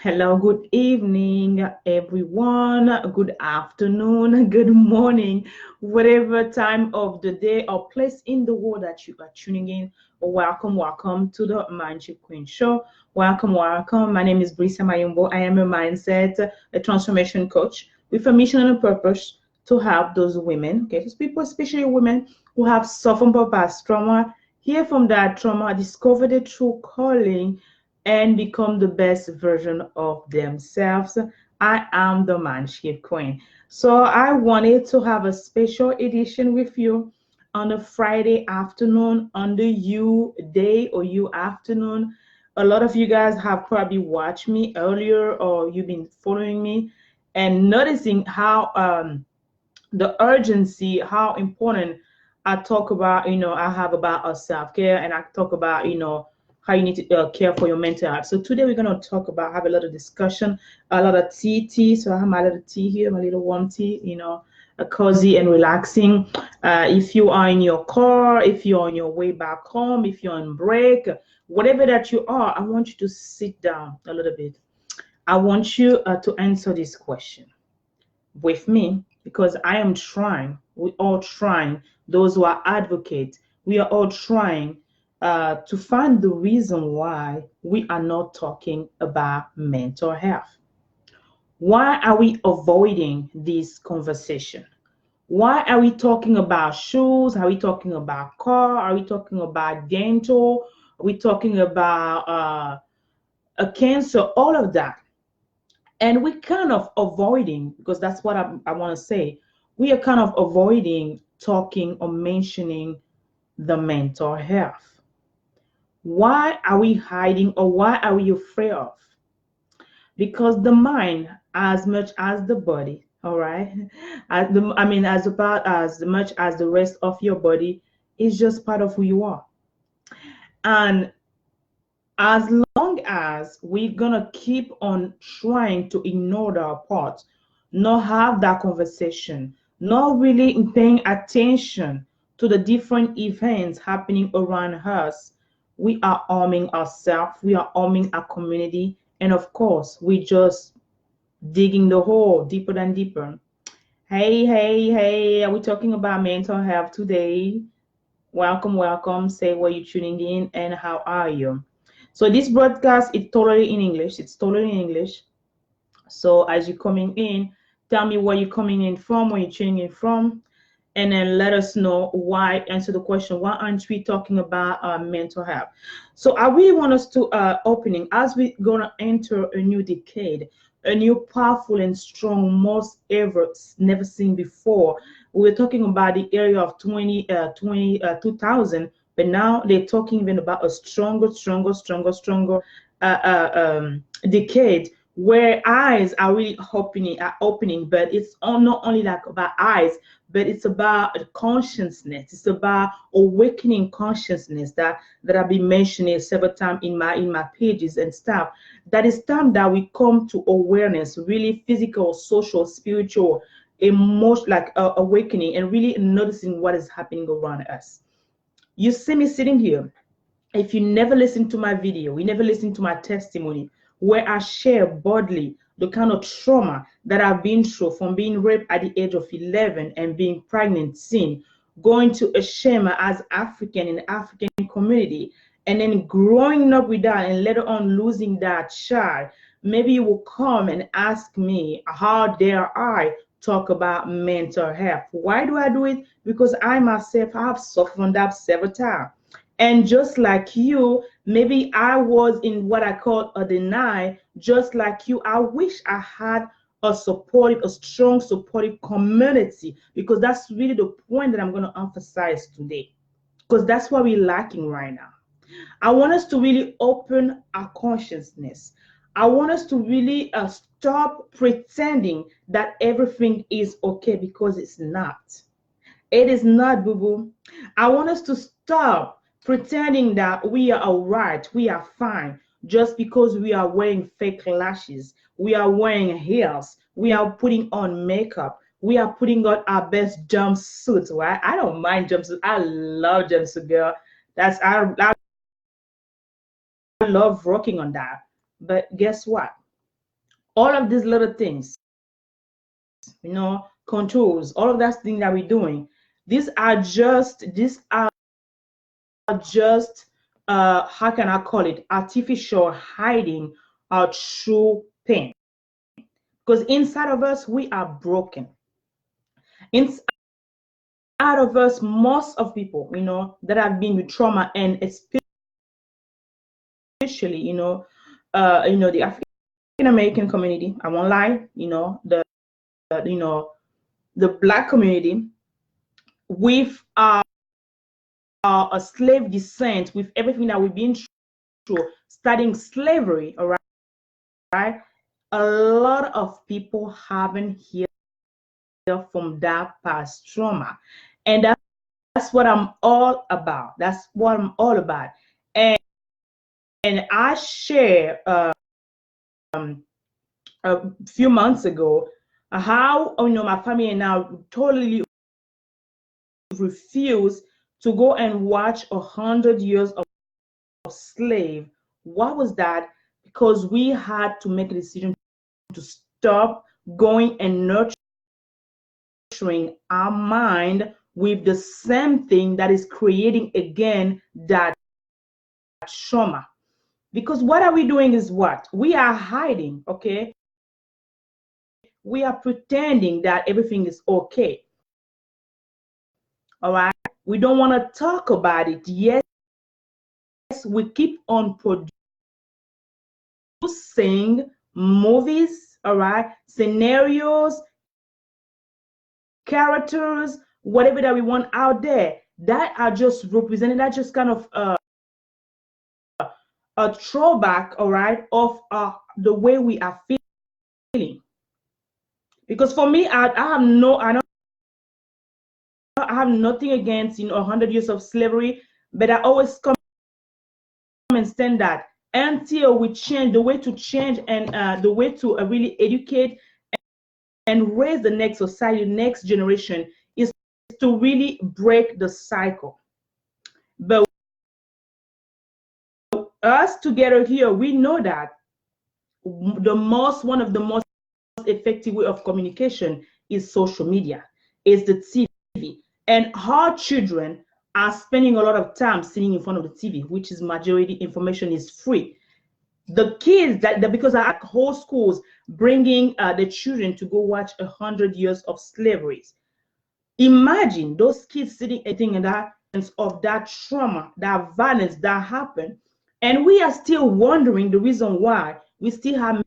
Hello, good evening, everyone. Good afternoon, good morning, whatever time of the day or place in the world that you are tuning in. Welcome, welcome to the Mindship Queen Show. Welcome, welcome. My name is Bricia Mayombo. I am a mindset, a transformation coach with a mission and a purpose to help those women, okay, those people, especially women who have suffered from past trauma, heal from that trauma, discover the true calling and become the best version of themselves. I am the Manship Queen. So I wanted to have a special edition with you on a Friday afternoon, on the you day or you afternoon. A lot of you guys have probably watched me earlier or you've been following me and noticing how the urgency, how important I talk about, I have about self care and I talk about, how you need to care for your mental health. So today we're going to talk about, have a lot of discussion, a lot of tea. So I have my little tea here, my little warm tea, cozy and relaxing. If you are in your car, if you're on your way back home, if you're on break, whatever that you are, I want you to sit down a little bit. I want you to answer this question with me because I am trying, we all trying, those who are advocates, we are all trying to find the reason why we are not talking about mental health. Why are we avoiding this conversation? Why are we talking about shoes? Are we talking about car? Are we talking about dental? Are we talking about a cancer? All of that, and we're kind of avoiding, because that's what I want to say, we are kind of avoiding talking or mentioning the mental health. Why are we hiding or why are we afraid of? Because the mind, as much as the body, all right, as about as much as the rest of your body, is just part of who you are. And as long as we're gonna keep on trying to ignore that part, not have that conversation, not really paying attention to the different events happening around us, we are harming ourselves, we are harming our community, and of course, we just digging the hole deeper and deeper. Hey, hey, hey, are we talking about mental health today? Welcome, welcome. Say where you're tuning in and how are you? So this broadcast is totally in English. It's totally in English. So as you're coming in, tell me where you're coming in from, where you're tuning in from, and then let us know why. Answer the question: why aren't we talking about mental health? So I really want us to opening as we're gonna enter a new decade, a new powerful and strong, most ever never seen before. We were talking about the area of 2000, but now they're talking even about a stronger decade where eyes are really opening, but it's not only like about eyes, but it's about consciousness. It's about awakening consciousness that I've been mentioning several times in my pages and stuff. That is time that we come to awareness, really physical, social, spiritual, emotional, like awakening, and really noticing what is happening around us. You see me sitting here. If you never listen to my video, you never listen to my testimony, where I share boldly the kind of trauma that I've been through, from being raped at the age of 11 and being pregnant, sin, going to a Shema as African in the African community, and then growing up with that and later on losing that child, maybe you will come and ask me, how dare I talk about mental health? Why do I do it? Because I myself have suffered from that several times. And just like you, maybe I was in what I call a deny. Just like you, I wish I had a strong supportive community, because that's really the point that I'm going to emphasize today, because that's what we're lacking right now. I want us to really open our consciousness. I want us to really stop pretending that everything is okay, because it's not. It is not, boo boo. I want us to stop pretending that we are all right, we are fine, just because we are wearing fake lashes, we are wearing heels, we are putting on makeup, we are putting on our best jumpsuits, right? I don't mind jumpsuits. I love jumpsuit, girl. I love rocking on that. But guess what? all of these little things, controls, all of that thing that we're doing, these are just how can I call it, artificial hiding our true pain. Because inside of us, we are broken. Inside of us, most of people, that have been with trauma, and especially, the African American community, I won't lie, the Black community, with a slave descent, with everything that we've been through, studying slavery, all right? A lot of people haven't healed from that past trauma. And that's what I'm all about. That's what I'm all about. And I share a few months ago how my family and I totally refused to go and watch 100 years of slave. What was that? Because we had to make a decision to stop going and nurturing our mind with the same thing that is creating again that trauma. Because what are we doing is what? We are hiding, okay? We are pretending that everything is okay. All right? We don't want to talk about it. Yes, we keep on producing movies, all right? Scenarios, characters, whatever that we want out there, that are just representing, that just kind of a throwback, all right, of the way we are feeling. Because for me, I have nothing against 100 years of slavery, but I always come and stand that until we change the way to change, and the way to really educate and raise the next society, next generation, is to really break the cycle. But us together here, we know that one of the most effective way of communication is social media, is the TV. And our children are spending a lot of time sitting in front of the TV, which is majority information is free. The kids because at whole schools bringing the children to go watch 100 years of slavery. Imagine those kids sitting in that of that trauma, that violence that happened, and we are still wondering the reason why we still have,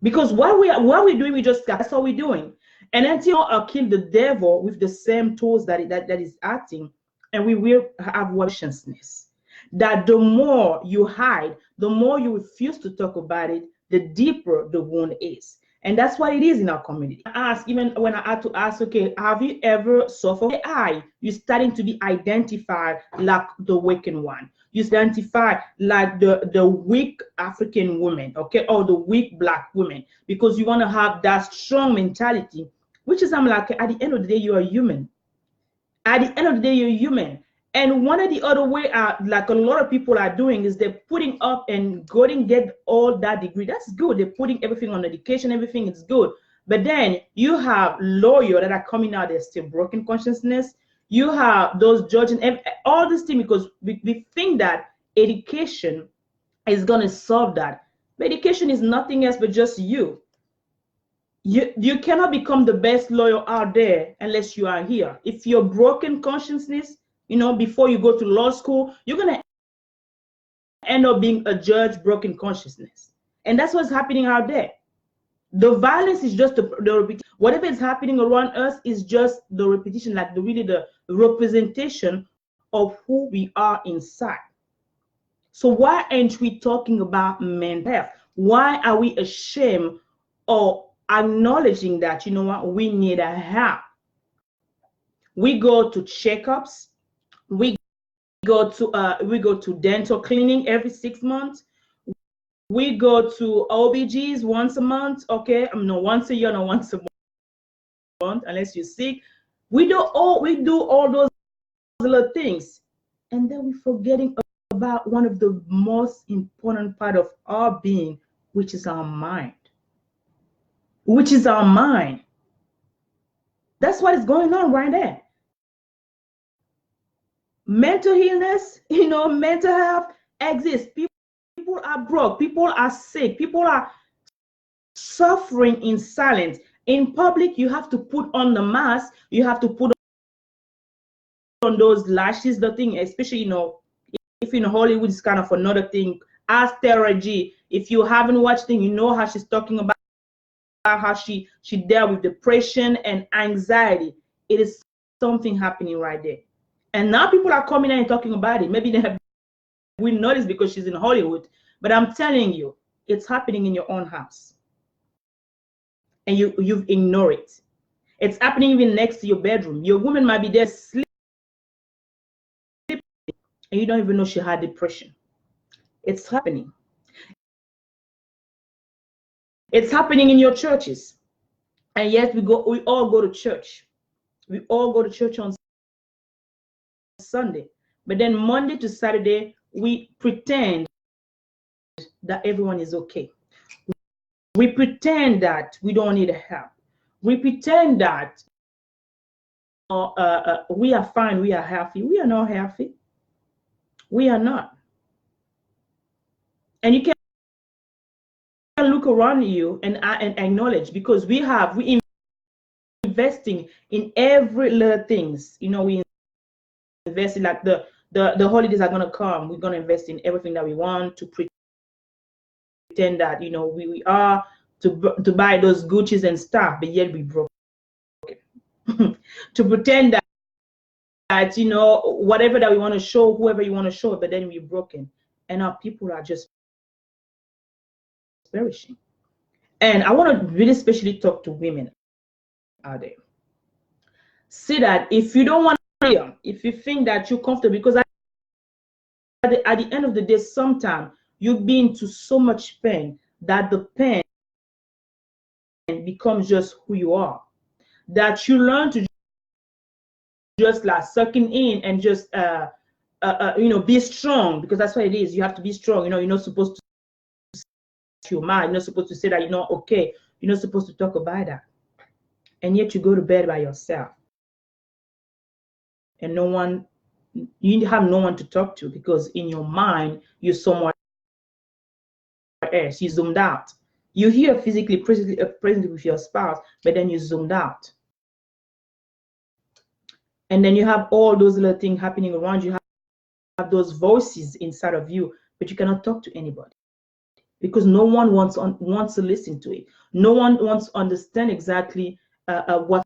because what we're doing, that's all we're doing. And until I kill the devil with the same tools that is acting, and we will have consciousness that the more you hide, the more you refuse to talk about it, the deeper the wound is. And that's what it is in our community. Even when I had to ask, okay, have you ever suffered AI? You're starting to be identified like the weakened one. You identify like the weak African woman, okay, or the weak Black woman, because you want to have that strong mentality, which is, I'm like, at the end of the day, you are human. At the end of the day, you're human. And one of the other way, like a lot of people are doing, is they're putting up and going get all that degree. That's good. They're putting everything on education, everything is good. But then you have lawyers that are coming out, they're still broken consciousness. You have those judges and all this thing, because we think that education is going to solve that. But education is nothing else but just you. You cannot become the best lawyer out there unless you are here. If you're broken consciousness, before you go to law school, you're going to end up being a judge, broken consciousness. And that's what's happening out there. The violence is just the repetition. Whatever is happening around us is just the repetition, like the representation of who we are inside. So why aren't we talking about mental health? Why are we ashamed of acknowledging that, we need a help? We go to checkups. We go to dental cleaning every 6 months. We go to OBGs once a month. Okay, no, once a year, no, once a month, unless you're sick. We do all those little things, and then we're forgetting about one of the most important part of our being, which is our mind. which is our mind. That's what is going on right there. Mental illness, mental health exists. People are broke, people are sick, people are suffering in silence. In public, you have to put on the mask, you have to put on those lashes, the thing, especially, if in Hollywood, it's kind of another thing. Ask Tara G. If you haven't watched it, you know how she's talking about how she dealt with depression and anxiety. It is something happening right there. And now people are coming in and talking about it. Maybe they have we notice because she's in Hollywood, but I'm telling you, it's happening in your own house, and you've ignored it. It's happening even next to your bedroom. Your woman might be there sleeping, and you don't even know she had depression. It's happening. It's happening in your churches, and yes, we all go to church. We all go to church on Sunday, but then Monday to Saturday we pretend that everyone is okay. We pretend that we don't need help. We pretend that we are fine, we are healthy. We are not healthy. We are not. And you can look around you and acknowledge, because we investing in every little things. We invest in, like, the holidays are gonna come. We're gonna invest in everything that we want, to pretend that we are to buy those Gucci's and stuff, but yet we broke. To pretend that whatever that we want to show, whoever you want to show, but then we're broken, and our people are just perishing. And I want to really especially talk to women out there. See that if you don't want to, if you think that you're comfortable, because at the end of the day, sometimes you've been to so much pain that the pain becomes just who you are, that you learn to just like sucking in and just be strong, because that's what it is. You have to be strong. You're not supposed to your mind. You're not supposed to say that you're not okay. You're not supposed to talk about that. And yet you go to bed by yourself, and you have no one to talk to, because in your mind you're somewhere else. You zoomed out. You're here physically present with your spouse, but then you zoomed out. And then you have all those little things happening around you. You have those voices inside of you, but you cannot talk to anybody, because no one wants to listen to it. No one wants to understand exactly what's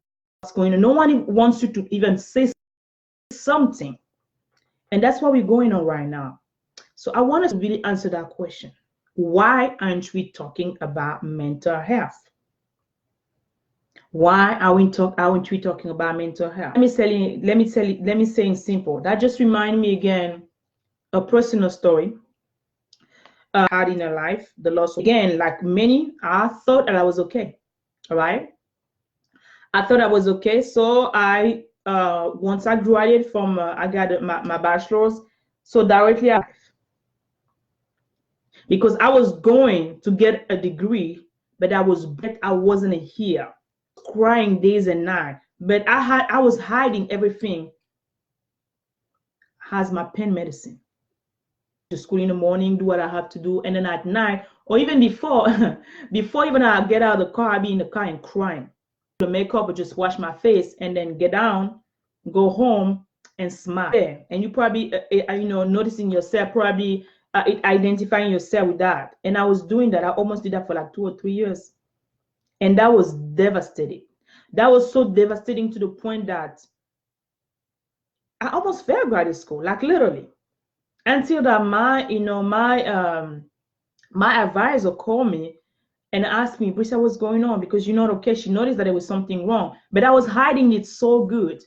going on. No one wants you to even say something. And that's what we're going on right now. So I want us to really answer that question. Why aren't we talking about mental health? Why aren't we talking about mental health? Let me say in simple. That just remind me again a personal story had in a life. The loss, again, like many, I thought that I was okay. All right. I thought I was okay. So I once I graduated from I got my bachelor's, so directly because I was going to get a degree, but I wasn't here, crying days and nights. But I was hiding everything as my pain medicine. To school in the morning, do what I have to do, and then at night, or even before, before even I get out of the car, I be in the car and crying. The makeup, or just wash my face, and then get down, go home, and smile. Yeah. And you probably, noticing yourself, probably identifying yourself with that. And I was doing that. I almost did that for like 2 or 3 years, and that was devastating. That was so devastating to the point that I almost failed graduate school, like literally. Until that my advisor called me and asked me, Bricia, what's going on? Because you're not okay. She noticed that there was something wrong, but I was hiding it so good.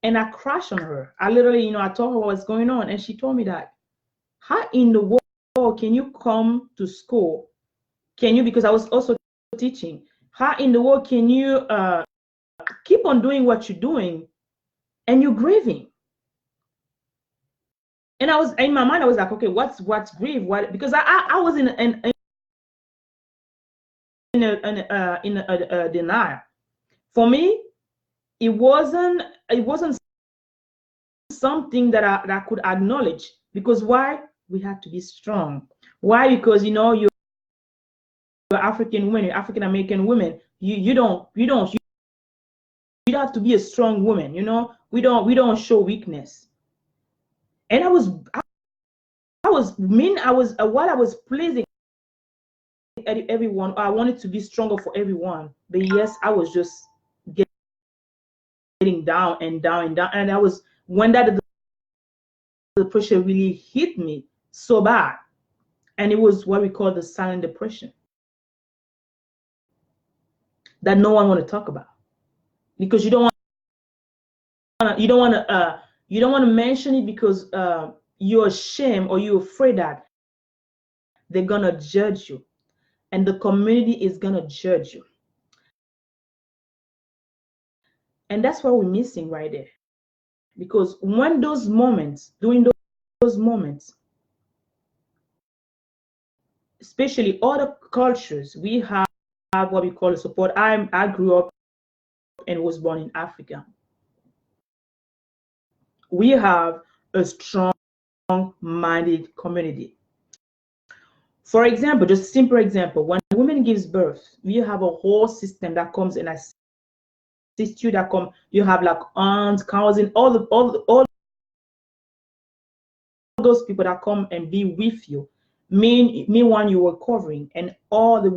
And I crashed on her. I literally, I told her what's going on. And she told me that, how in the world can you come to school? Can you, because I was also teaching, how in the world can you keep on doing what you're doing and you're grieving? And I was in my mind, I was like, okay, what's grief? What? Because I was in in a denial. For me, it wasn't something that I could acknowledge, because why? We have to be strong. Why? Because you're African women, you're African American women. You don't have to be a strong woman. We don't show weakness. And while I was pleasing everyone, I wanted to be stronger for everyone. But yes, I was just getting down and down and down. And I was when that the pressure really hit me so bad. And it was what we call the silent depression that no one want to talk about, because you don't want to mention it, because you're ashamed, or you're afraid that they're gonna judge you, and the community is gonna judge you. And that's what we're missing right there. Because when during those moments, especially other cultures, we have what we call a support. I grew up and was born in Africa. We have a strong-minded community. For example, just a simple example, when a woman gives birth, we have a whole system that comes and assists you. You have like aunts, cousins, all those people that come and be with you. Meanwhile, you were covering, and all the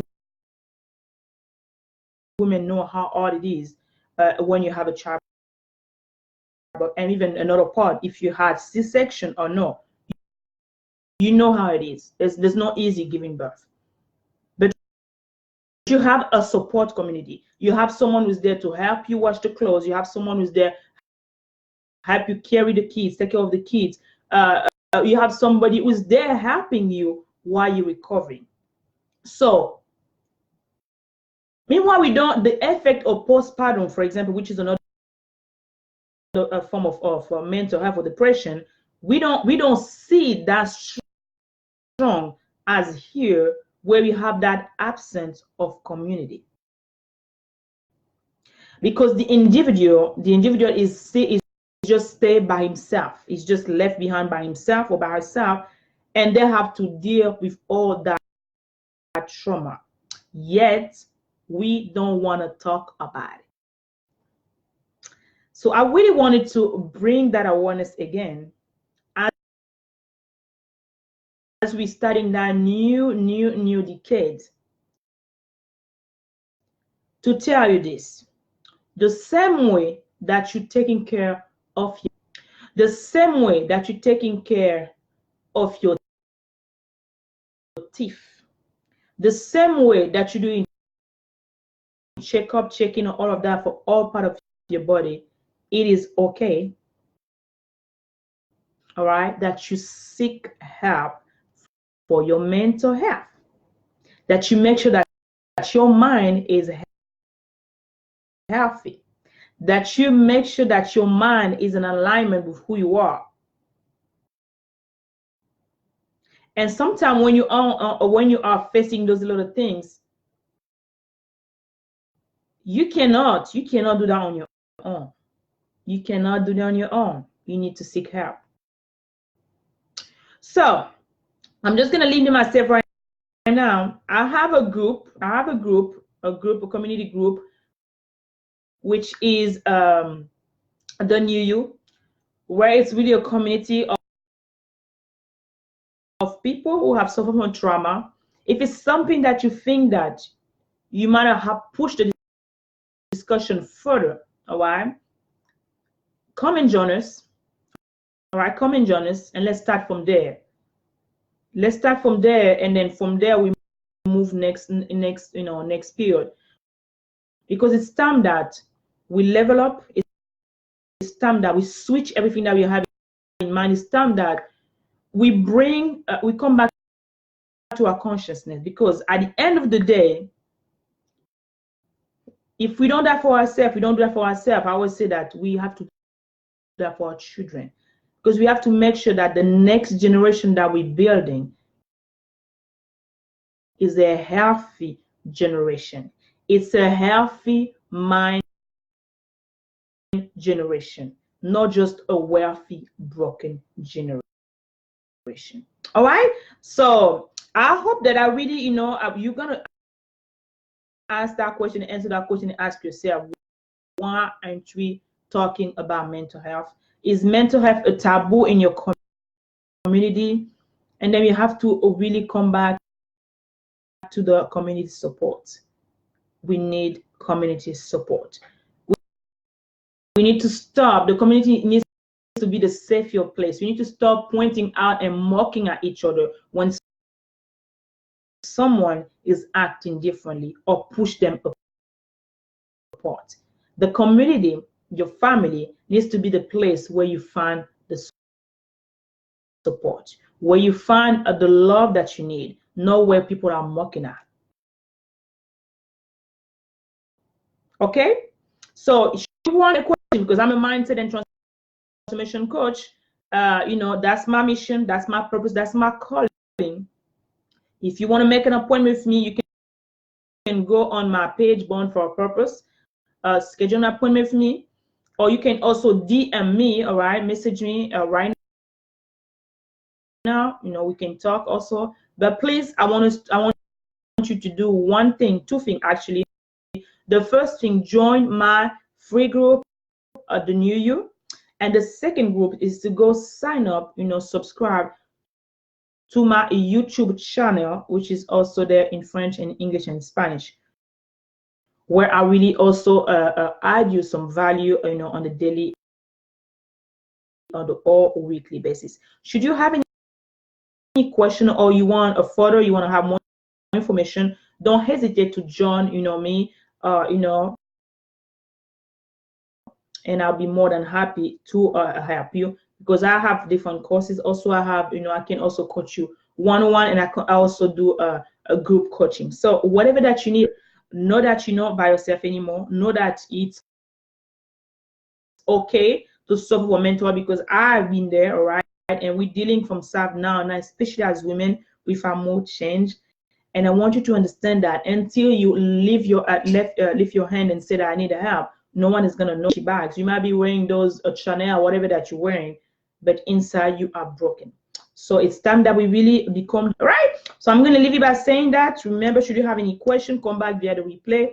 women know how hard it is when you have a child. And even another part, if you had C-section or no, you know how it is. There's no easy giving birth. But you have a support community. You have someone who's there to help you wash the clothes. You have someone who's there help you carry the kids, take care of the kids. You have somebody who's there helping you while you're recovering. So meanwhile, the effect of postpartum, for example, which is another form of mental health or depression, we don't see that strong as here, where we have that absence of community. Because the individual is just stay by himself. He's just left behind by himself or by herself, and they have to deal with all that trauma. Yet we don't want to talk about it. So I really wanted to bring that awareness again as we start in that new decade, to tell you this: the same way that you're taking care of the same way that you're taking care of your teeth, the same way that you're doing checkup, checking, all of that for all part of your body, it is okay, all right, that you seek help for your mental health, that you make sure that your mind is healthy, that you make sure that your mind is in alignment with who you are. And sometimes when you are facing those little things, you cannot do that on your own. You cannot do that on your own. You need to seek help. So I'm just gonna leave myself right now. I have a community group, which is the New You, where it's really a community of people who have suffered from trauma. If it's something that you think that you might have pushed the discussion further, all right, come and join us. All right, come and join us, and let's start from there. Let's start from there, and then from there we move next period, because it's time that we level up. It's time that we switch everything that we have in mind. It's time that we come back to our consciousness, because at the end of the day, if we don't do that for ourselves, I always say that we have to do that for our children, because we have to make sure that the next generation that we're building is a healthy generation. It's a healthy mind generation, not just a wealthy, broken generation. All right. So I hope that I really, you're gonna ask that question, answer that question, and ask yourself, why aren't we talking about mental health? Is mental health a taboo in your community? And then you have to really come back to the community support. We need community support. We need to stop. The community needs to be the safer place. We need to stop pointing out and mocking at each other when someone is acting differently or push them apart. The community, your family, needs to be the place where you find the support, where you find the love that you need, not where people are mocking at. Okay? So if you want a question, because I'm a mindset and transformation coach, that's my mission, that's my purpose, that's my calling. If you want to make an appointment with me, you can go on my page, Born for a Purpose, schedule an appointment with me, or you can also DM me, all right, message me right now. We can talk also. But please, I want you to do two things actually. The first thing, join my free group, the New You, and the second group is to go sign up, subscribe to my YouTube channel, which is also there in French and English and Spanish, where I really also add you some value, on the daily, on the or weekly basis. Should you have any question, or you want a photo, you want to have more information, don't hesitate to join, me, and I'll be more than happy to help you, because I have different courses. Also, I have, I can also coach you one-on-one, and I also do a group coaching. So whatever that you need, know that you're not by yourself anymore. Know that it's okay to suffer for mental health, because I've been there, all right? And we're dealing from self now, especially as women, with our mood change. And I want you to understand that until you lift your hand and say that I need help, no one is gonna know your bags. You might be wearing those Chanel, whatever that you're wearing, but inside you are broken. So it's time that we really become, all right? So I'm gonna leave you by saying that. Remember, should you have any question, come back via the replay.